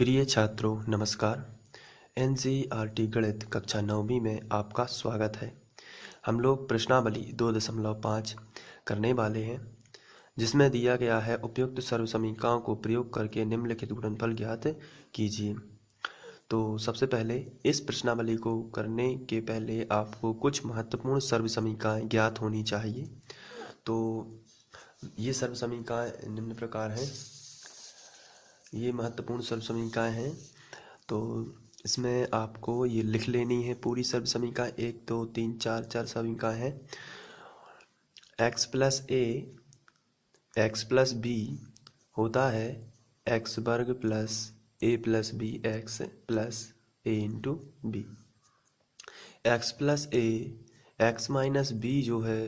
प्रिय छात्रों नमस्कार। एनसीईआरटी गणित कक्षा 9वीं में आपका स्वागत है। हम लोग प्रश्नावली 2.5 करने वाले हैं, जिसमें दिया गया है उपयुक्त सर्वसमीकरणों को प्रयोग करके निम्नलिखित गुणनफल ज्ञात कीजिए। तो सबसे पहले इस प्रश्नावली को करने के पहले आपको कुछ महत्वपूर्ण सर्वसमीकरण ज्ञात होनी चाहिए। तो ये सर्वसमीकरण निम्न प्रकार हैं। ये महत्वपूर्ण सर्वसमीकरण हैं, तो इसमें आपको ये लिख लेनी है पूरी सर्वसमीकरण। 1 2 3 4 4 समीकरण है। x प्लस ए एक्स प्लस बी होता है एक्स वर्ग प्लस ए प्लस बी एक्स प्लस ए इंटू बी। एक्स प्लस ए एक्स माइनस बी जो है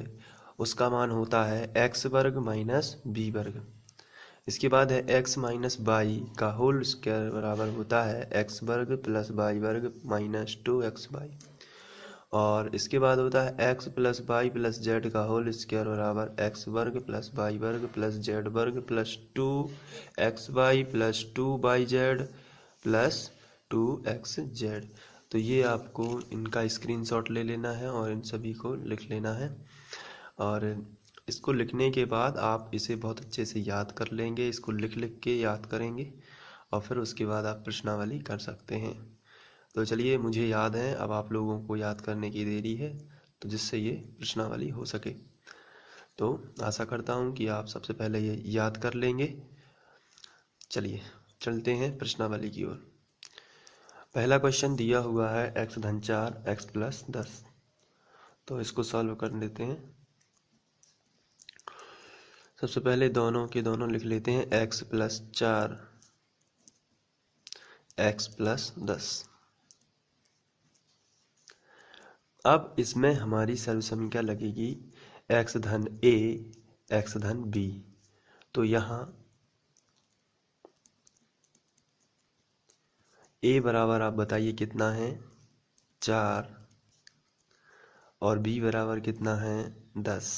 उसका मान होता है एक्स वर्ग माइनस बी वर्ग। इसके बाद है एक्स माइनस वाई का होल स्क्वायर बराबर होता है एक्स वर्ग प्लस वाई वर्ग माइनस 2xy। और इसके बाद होता है X plus Y plus Z का होल स्क्वायर बराबर एक्स वर्ग प्लस वाई वर्ग प्लस जेड वर्ग plus 2xy plus 2yz plus 2xz। तो ये आपको इनका स्क्रीनशॉट ले लेना है और इन सभी को लिख लेना है। और इसको लिखने के बाद आप इसे बहुत अच्छे से याद कर लेंगे। इसको लिख लिख के याद करेंगे और फिर उसके बाद आप प्रश्नावली कर सकते हैं। तो चलिए, मुझे याद है, अब आप लोगों को याद करने की देरी है, तो जिससे ये प्रश्नावली हो सके। तो आशा करता हूँ कि आप सबसे पहले ये याद कर लेंगे। चलिए चलते हैं प्रश्नावली की ओर। पहला क्वेश्चन दिया हुआ है x धन 4 x प्लस 10। तो इसको सॉल्व कर लेते हैं। सबसे पहले दोनों के दोनों लिख लेते हैं x प्लस 4 x प्लस 10। अब इसमें हमारी सर्वसमीकरण लगेगी x धन a x धन b। तो यहाँ a बराबर आप बताइए कितना है 4 और b बराबर कितना है 10।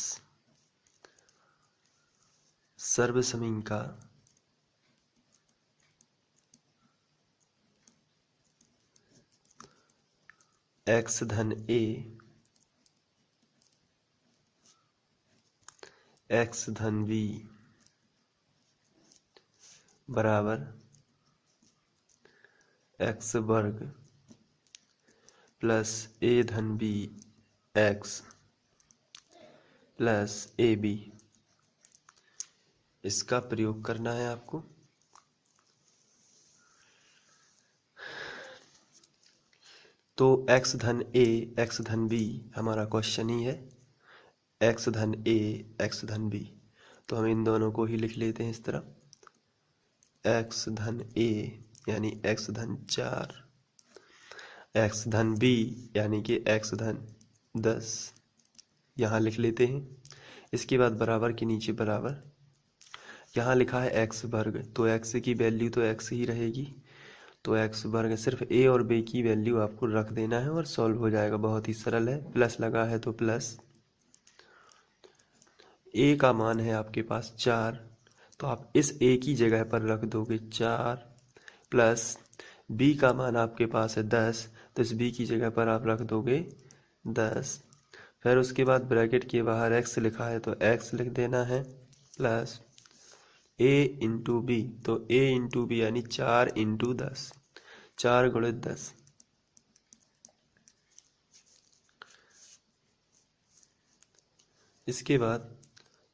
सर्वसमीकरण x धन a x धन b बराबर x वर्ग प्लस a धन b x plus A B. इसका प्रयोग करना है आपको। तो x धन a x धन b हमारा क्वेश्चन ही है x धन a x धन b। तो हम इन दोनों को ही लिख लेते हैं इस तरह। x धन a यानी x धन 4 x धन b यानी कि x धन 10 यहाँ लिख लेते हैं। इसके बाद बराबर के नीचे बराबर, यहाँ लिखा है x वर्ग, तो x की वैल्यू तो x ही रहेगी। तो x वर्ग सिर्फ a और b की वैल्यू आपको रख देना है और सॉल्व हो जाएगा। बहुत ही सरल है। प्लस लगा है तो प्लस a का मान है आपके पास 4, तो आप इस a की जगह पर रख दोगे 4 प्लस b का मान आपके पास है 10, तो इस b की जगह पर आप रख दोगे 10। फिर उसके बाद ब्रैकेट के बाहर x लिखा है तो x लिख देना है प्लस a इंटू बी। तो a इंटू बी यानी 4 इंटू 10, 4 गुणित 10। इसके बाद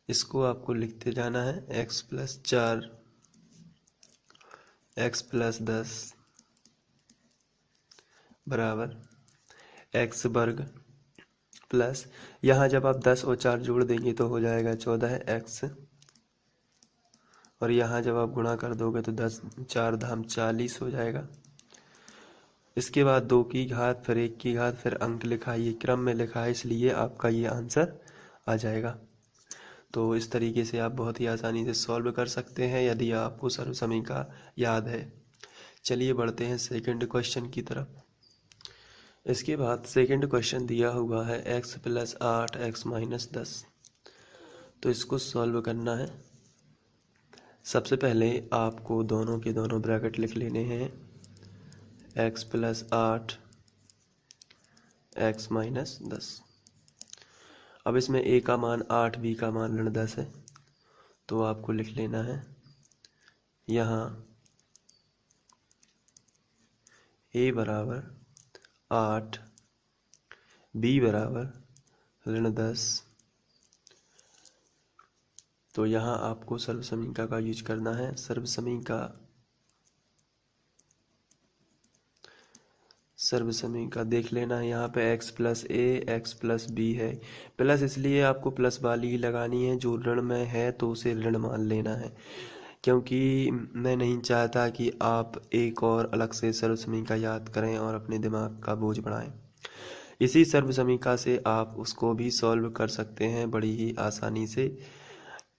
इसको आपको लिखते जाना है x प्लस 4 x प्लस 10 बराबर x वर्ग प्लस, यहाँ जब आप 10 और 4 जोड़ देंगे तो हो जाएगा 14x। और यहाँ जब आप गुणा कर दोगे तो 10 4 धाम 40 हो जाएगा। इसके बाद 2 की घात फिर 1 की घात फिर अंक लिखा है, ये क्रम में लिखा है, इसलिए आपका ये आंसर आ जाएगा। तो इस तरीके से आप बहुत ही आसानी से सॉल्व कर सकते हैं यदि आपको सर्वसमीकरण याद है। चलिए बढ़ते हैं सेकंड क्वेश्चन की तरफ। इसके बाद सेकंड क्वेश्चन दिया हुआ है x प्लस 8 x माइनस 10। तो इसको सॉल्व करना है। सबसे पहले आपको दोनों के दोनों ब्रैकेट लिख लेने हैं। x plus 8 x minus 10। अब इसमें a का मान 8, b का मान ऋण 10 है, तो आपको लिख लेना है यहाँ a बराबर 8, b बराबर ऋण 10। तो यहाँ आपको सर्व समीकरण का यूज करना है। सर्व समीकरण देख लेना है। यहाँ पे x प्लस ए एक्स प्लस बी है। प्लस इसलिए आपको प्लस वाली ही लगानी है, जो ऋण में है तो उसे ऋण मान लेना है, क्योंकि मैं नहीं चाहता कि आप एक और अलग से सर्व समीकरण याद करें और अपने दिमाग का बोझ बढ़ाएं। इसी सर्व समीकरण से आप उसको भी सॉल्व कर सकते हैं बड़ी ही आसानी से,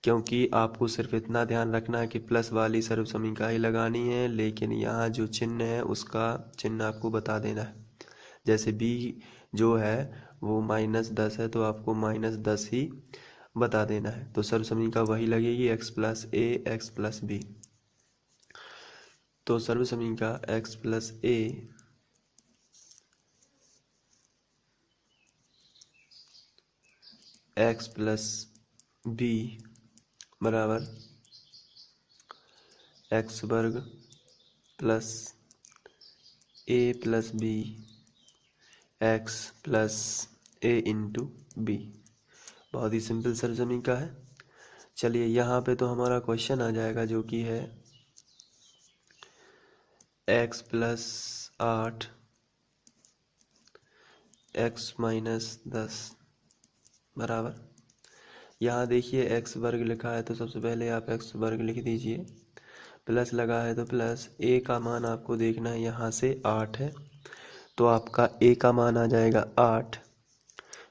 क्योंकि आपको सिर्फ इतना ध्यान रखना है कि प्लस वाली सर्व समीकरण ही लगानी है, लेकिन यहाँ जो चिन्ह है उसका चिन्ह आपको बता देना है। जैसे b जो है वो -10 है, तो आपको -10 ही बता देना है। तो सर्व समीकरण वही लगेगी, x प्लस ए एक्स प्लस बी। तो सर्व समीकरण x प्लस ए एक्स प्लस बी बराबर एक्स वर्ग प्लस ए प्लस बी एक्स प्लस ए इंटू बी। बहुत ही सिंपल सर्व समीकरण है। चलिए यहाँ पे तो हमारा क्वेश्चन आ जाएगा, जो कि है x प्लस 8 x माइनस 10 बराबर, यहाँ देखिए x वर्ग लिखा है तो सबसे पहले आप x वर्ग लिख दीजिए, प्लस लगा है तो प्लस a का मान आपको देखना है, यहाँ से 8 है तो आपका a का मान आ जाएगा 8,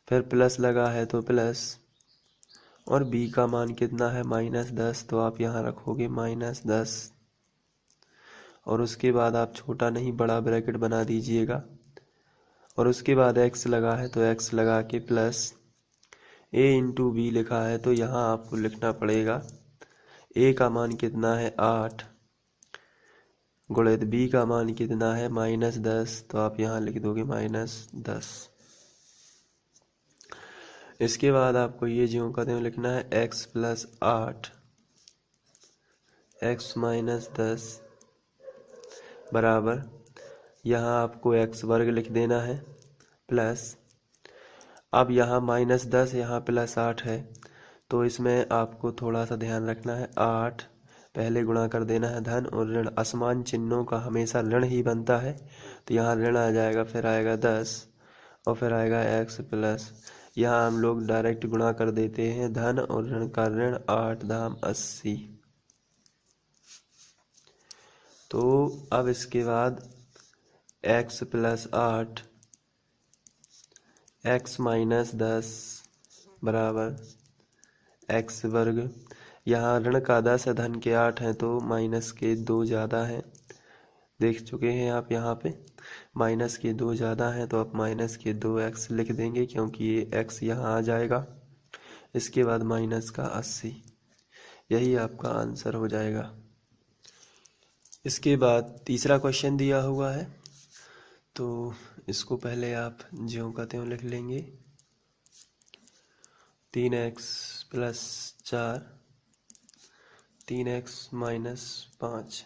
फिर प्लस लगा है तो प्लस, और b का मान कितना है -10, तो आप यहाँ रखोगे -10, और उसके बाद आप छोटा नहीं बड़ा ब्रैकेट बना दीजिएगा, और उसके बाद x लगा है तो x लगा के प्लस a इंटू बी लिखा है, तो यहाँ आपको लिखना पड़ेगा a का मान कितना है 8 गुणित b का मान कितना है -10, तो आप यहाँ लिख दोगे -10। इसके बाद आपको ये ज्यों का त्यों लिखना है x प्लस 8 x माइनस 10 बराबर, यहाँ आपको x वर्ग लिख देना है प्लस, अब यहाँ -10 यहाँ प्लस 8 है, तो इसमें आपको थोड़ा सा ध्यान रखना है। 8 पहले गुणा कर देना है धन और ऋण, असमान चिन्हों का हमेशा ऋण ही बनता है, तो यहाँ ऋण आ जाएगा, फिर आएगा 10 और फिर आएगा x प्लस, यहाँ हम लोग डायरेक्ट गुणा कर देते हैं धन और ऋण का ऋण, 8 धाम 80। तो अब इसके बाद x प्लस 8 x माइनस 10 बराबर x वर्ग, यहाँ ऋण का 10 है धन के 8 हैं, तो माइनस के 2 ज़्यादा हैं, देख चुके हैं आप यहाँ पे माइनस के 2 ज़्यादा हैं, तो आप माइनस के 2x लिख देंगे, क्योंकि ये x यहाँ आ जाएगा। इसके बाद माइनस का 80, यही आपका आंसर हो जाएगा। इसके बाद तीसरा क्वेश्चन दिया हुआ है, तो इसको पहले आप ज्यों का त्यों लिख लेंगे। 3x plus 4 3x minus 5।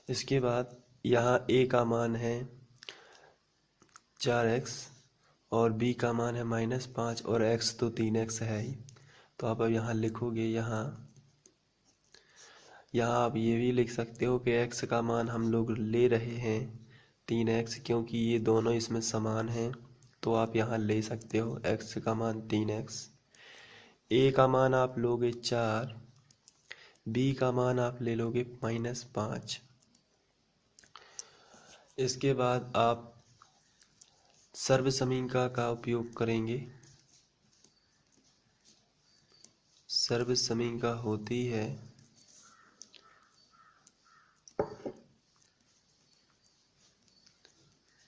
इसके बाद यहाँ a का मान है 4x और b का मान है -5 और x तो 3x है ही, तो आप अब यहाँ लिखोगे, यहाँ आप ये भी लिख सकते हो कि x का मान हम लोग ले रहे हैं 3x, क्योंकि ये दोनों इसमें समान हैं, तो आप यहाँ ले सकते हो x का मान 3x। a का मान आप लोगे 4, b का मान आप ले लोगे -5। इसके बाद आप सर्व समीकरण का उपयोग करेंगे। सर्व समीकरण होती है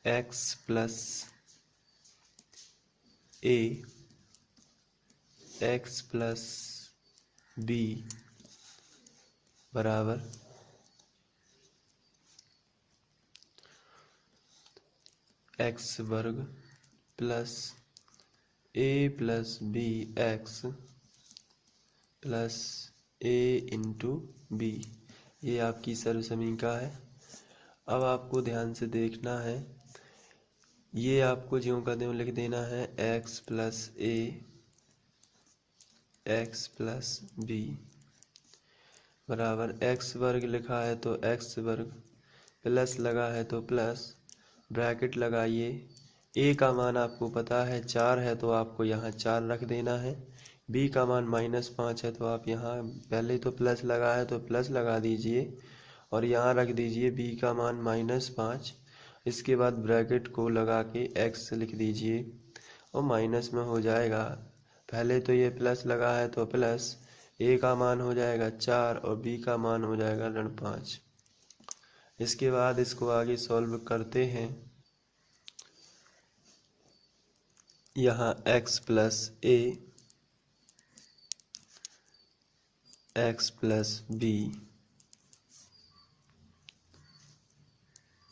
x plus a x plus b बराबर एक्स वर्ग प्लस ए प्लस बी एक्स प्लस ए इंटू बी, ये आपकी सर्व समीकरण है। अब आपको ध्यान से देखना है, ये आपको ज्यों का त्यों लिख देना है एक्स प्लस ए एक्स प्लस बी बराबर एक्स वर्ग लिखा है तो एक्स वर्ग प्लस लगा है तो प्लस, ब्रैकेट लगाइए। ए का मान आपको पता है 4 है तो आपको यहाँ 4 रख देना है। बी का मान -5 है तो आप यहाँ पहले तो प्लस लगा है तो प्लस लगा दीजिए और यहाँ रख दीजिए बी का मान -5। इसके बाद ब्रैकेट को लगा के एक्स लिख दीजिए और माइनस में हो जाएगा, पहले तो ये प्लस लगा है तो प्लस, ए का मान हो जाएगा 4 और बी का मान हो जाएगा -5। इसके बाद इसको आगे सॉल्व करते हैं। यहाँ x प्लस ए एक्स प्लस बी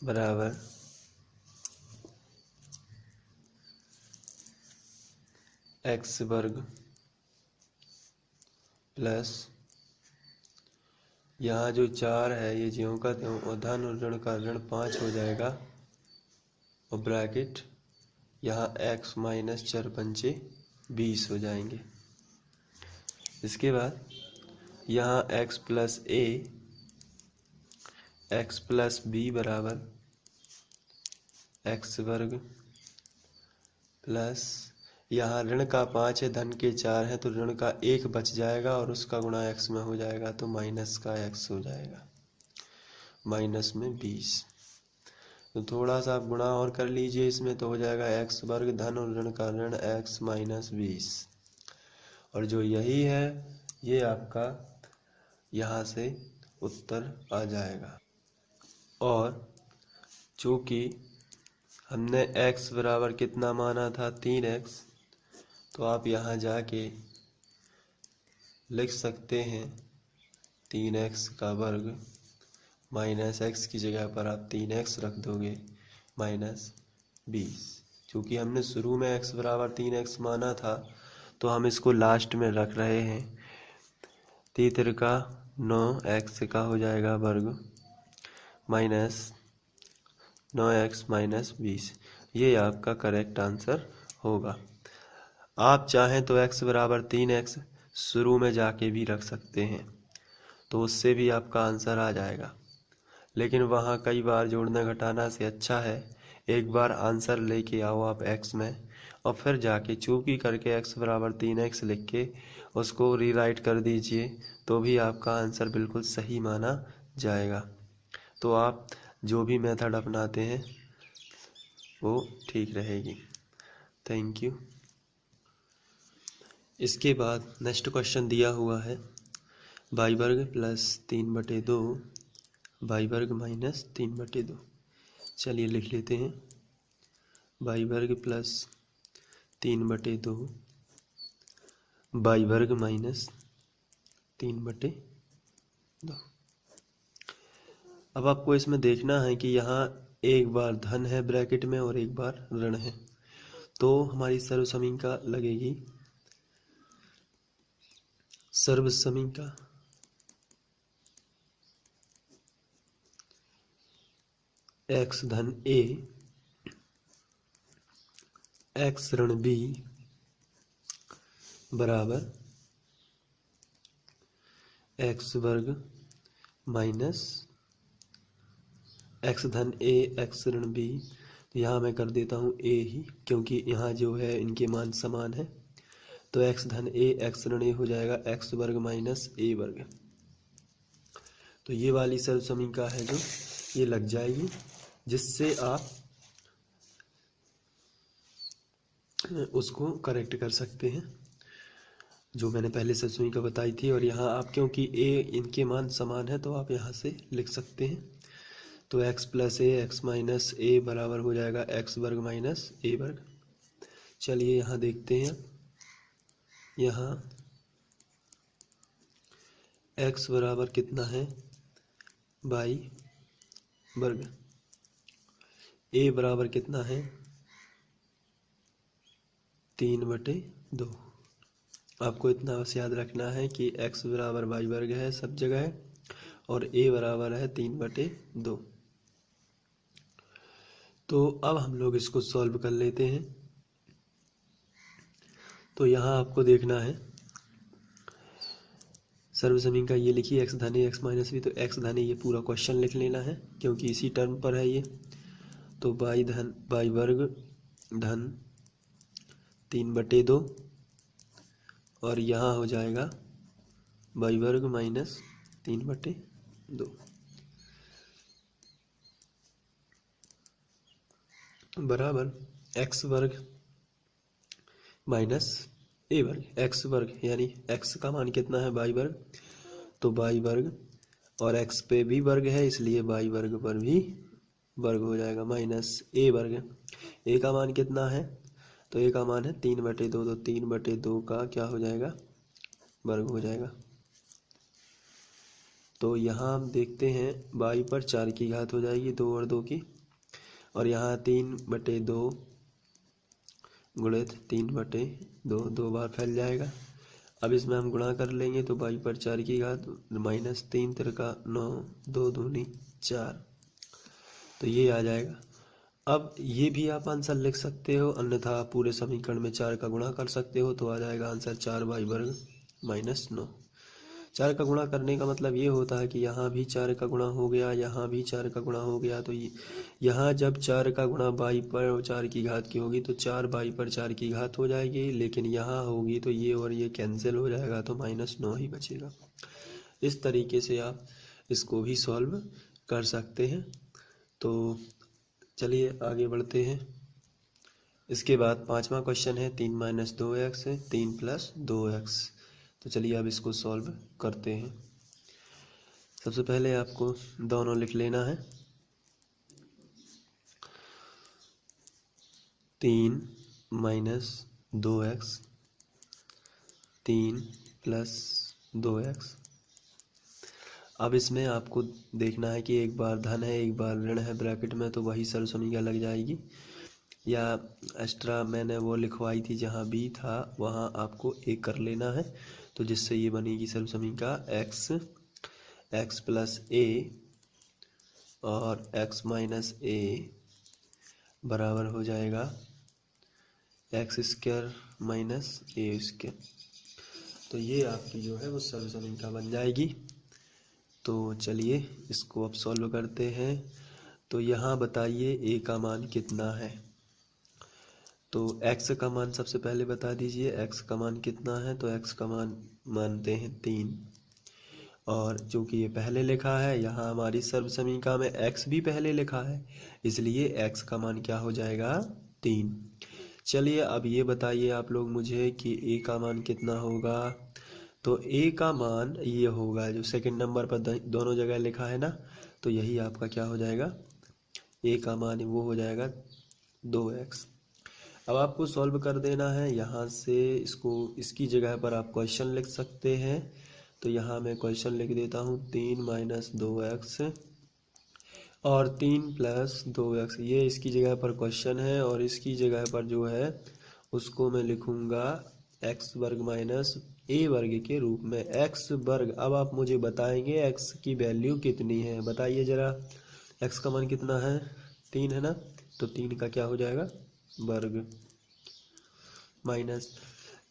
बराबर एक्स वर्ग प्लस, यहाँ जो 4 है ये ज्यों का त्यों और धन और ऋण का ऋण 5 हो जाएगा और ब्रैकेट यहाँ x माइनस 4 पंचे 20 हो जाएंगे। इसके बाद यहाँ x प्लस ए एक्स प्लस बी बराबर एक्स वर्ग प्लस, यहाँ ऋण का 5 है धन के 4 है तो ऋण का 1 बच जाएगा और उसका गुणा x में हो जाएगा तो माइनस का x हो जाएगा, माइनस में 20। तो थोड़ा सा आप गुणा और कर लीजिए इसमें तो हो जाएगा एक्स वर्ग धन और ऋण का ऋण x माइनस 20, और जो यही है ये आपका यहाँ से उत्तर आ जाएगा। और चूँकि हमने x बराबर कितना माना था 3x, तो आप यहाँ जाके लिख सकते हैं 3x का वर्ग माइनस x की जगह पर आप 3x रख दोगे माइनस 20। चूँकि हमने शुरू में x बराबर 3x माना था तो हम इसको लास्ट में रख रहे हैं। 3 का 9x का हो जाएगा वर्ग माइनस 9x माइनस 20, ये आपका करेक्ट आंसर होगा। आप चाहें तो x बराबर 3x शुरू में जाके भी रख सकते हैं तो उससे भी आपका आंसर आ जाएगा, लेकिन वहाँ कई बार जोड़ना घटाना से अच्छा है एक बार आंसर लेके आओ आप x में और फिर जाके चूकी करके x बराबर 3x लिख के उसको रीराइट कर दीजिए तो भी आपका आंसर बिल्कुल सही माना जाएगा। तो आप जो भी मेथड अपनाते हैं वो ठीक रहेगी। Thank you. इसके बाद नेक्स्ट क्वेश्चन दिया हुआ है वाई वर्ग प्लस 3/2 वाई वर्ग माइनस 3/2। चलिए लिख लेते हैं वाई वर्ग प्लस 3/2 वाई वर्ग माइनस 3/2। अब आपको इसमें देखना है कि यहाँ एक बार धन है ब्रैकेट में और एक बार ऋण है, तो हमारी सर्व समीकरण लगेगी सर्व समीकरण x धन a x ऋण b बराबर x वर्ग माइनस x धन a x ऋण b। तो यहाँ मैं कर देता हूँ a ही, क्योंकि यहाँ जो है इनके मान समान है। तो x धन a x ऋण a हो जाएगा x वर्ग माइनस a वर्ग। तो ये वाली सर्व समीकरण है जो ये लग जाएगी, जिससे आप उसको करेक्ट कर सकते हैं जो मैंने पहले सर्व समीकरण बताई थी। और यहाँ आप क्योंकि a इनके मान समान है तो आप यहाँ से लिख सकते हैं। तो x प्लस ए एक्स माइनस ए बराबर हो जाएगा x वर्ग माइनस a वर्ग। चलिए यहाँ देखते हैं, यहाँ x बराबर कितना है बाई वर्ग, a बराबर कितना है 3/2। आपको इतना बस याद रखना है कि x बराबर बाई वर्ग है सब जगह है और a बराबर है 3/2। तो अब हम लोग इसको सॉल्व कर लेते हैं। तो यहाँ आपको देखना है सर्वसमीकरण का ये लिखिए x धन a x माइनस b, तो x धन a ये पूरा क्वेश्चन लिख लेना है क्योंकि इसी टर्म पर है ये। तो बाई वर्ग धन 3/2 और यहाँ हो जाएगा बाई वर्ग माइनस 3/2 बराबर x वर्ग माइनस a वर्ग, x वर्ग यानी x का मान कितना है बाई वर्ग, तो बाई वर्ग और x पे भी वर्ग है इसलिए बाई वर्ग पर भी वर्ग हो जाएगा माइनस a वर्ग। a का मान कितना है, तो a का मान है 3/2, तो 3/2 का क्या हो जाएगा वर्ग हो जाएगा। तो यहाँ हम देखते हैं बाई पर 4 की घात हो जाएगी 2 और 2 की, और यहाँ 3/2 गुणित 3/2 2 बार फैल जाएगा। अब इसमें हम गुणा कर लेंगे तो बाई पर 4 की घात माइनस 3 तिरका 9 2 दूनी 4, तो ये आ जाएगा। अब ये भी आप आंसर लिख सकते हो, अन्यथा पूरे समीकरण में 4 का गुणा कर सकते हो, तो आ जाएगा आंसर 4 बाई वर्ग माइनस 9। 4 का गुणा करने का मतलब ये होता है कि यहाँ भी 4 का गुणा हो गया, यहाँ भी 4 का गुणा हो गया, तो यहाँ जब 4 का गुणा बाई पर 4 की घात की होगी तो 4 बाई पर 4 की घात हो जाएगी, लेकिन यहाँ होगी तो ये और ये कैंसिल हो जाएगा तो -9 ही बचेगा। इस तरीके से आप इसको भी सॉल्व कर सकते हैं। तो चलिए आगे बढ़ते हैं। इसके बाद 5वां क्वेश्चन है 3 - 2x 3 + 2x। तो चलिए अब इसको सॉल्व करते हैं। सबसे पहले आपको दोनों लिख लेना है। 3 - 2x 3 + 2x। अब इसमें आपको देखना है कि एक बार धन है एक बार ऋण है ब्रैकेट में, तो वही सर्वसमीकरण लग जाएगी, या एक्स्ट्रा मैंने वो लिखवाई थी जहाँ b था वहाँ आपको a कर लेना है, तो जिससे ये बनेगी सर्वसमीकरण x + a और x - a बराबर हो जाएगा x² - a²। तो ये आपकी जो है वो सर्वसमीकरण बन जाएगी। तो चलिए इसको अब सॉल्व करते हैं। तो यहाँ बताइए a का मान कितना है। तो x का मान सबसे पहले बता दीजिए, x का मान कितना है, तो x का मान मानते हैं 3, और चूंकि ये पहले लिखा है यहाँ हमारी सर्वसमीकरण में x भी पहले लिखा है इसलिए x का मान क्या हो जाएगा 3। चलिए अब ये बताइए आप लोग मुझे कि a का मान कितना होगा। तो a का मान ये होगा जो सेकंड नंबर पर दोनों जगह लिखा है ना, तो यही आपका क्या हो जाएगा a का मान वो हो जाएगा 2x। अब आपको सॉल्व कर देना है। यहाँ से इसको इसकी जगह पर आप क्वेश्चन लिख सकते हैं, तो यहाँ मैं क्वेश्चन लिख देता हूँ 3 - 2x और 3 + 2x। ये इसकी जगह पर क्वेश्चन है और इसकी जगह पर जो है उसको मैं लिखूँगा x वर्ग माइनस a वर्ग के रूप में। x वर्ग, अब आप मुझे बताएंगे x की वैल्यू कितनी है, बताइए ज़रा। x का मान कितना है 3 है ना, तो 3 का क्या हो जाएगा वर्ग, माइनस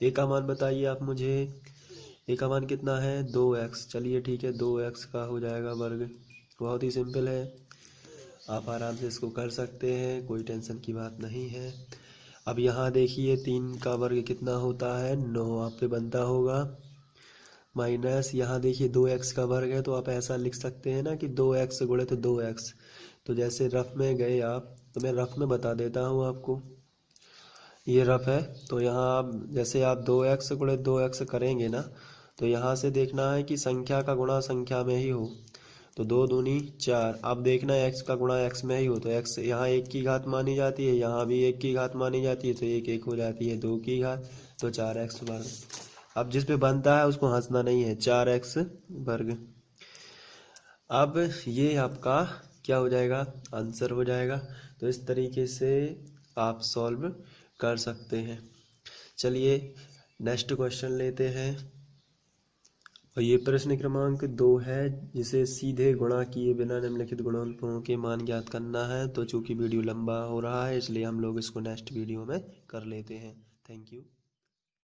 a का मान बताइए आप मुझे। a का मान कितना है 2x। चलिए ठीक है 2x का हो जाएगा वर्ग। बहुत ही सिंपल है, आप आराम से इसको कर सकते हैं, कोई टेंशन की बात नहीं है। अब यहाँ देखिए 3 का वर्ग कितना होता है 9, आप पे बनता होगा, माइनस यहाँ देखिए 2x का वर्ग है, तो आप ऐसा लिख सकते हैं ना कि 2x गुणित 2x। तो जैसे रफ में गए आप, तो मैं रफ में बता देता हूँ आपको, ये रफ है। तो यहाँ आप जैसे आप 2x गुणित 2x करेंगे ना, तो यहाँ से देखना है कि संख्या का गुणा संख्या में ही हो, तो 2 दूनी 4। अब देखना है x का गुणा x में ही हो, तो x यहाँ 1 की घात मानी जाती है, यहाँ भी 1 की घात मानी जाती है, तो 1 1 हो जाती है 2 की घात, तो 4x वर्ग। अब जिस पे बनता है उसको हंसना नहीं है, 4x वर्ग। अब ये आपका क्या हो जाएगा, आंसर हो जाएगा। तो इस तरीके से आप सॉल्व कर सकते हैं। चलिए नेक्स्ट क्वेश्चन लेते हैं। और ये प्रश्न क्रमांक 2 है, जिसे सीधे गुणा किए बिना निम्नलिखित गुणनफलों के मान ज्ञात करना है। तो चूंकि वीडियो लंबा हो रहा है इसलिए हम लोग इसको नेक्स्ट वीडियो में कर लेते हैं। Thank you.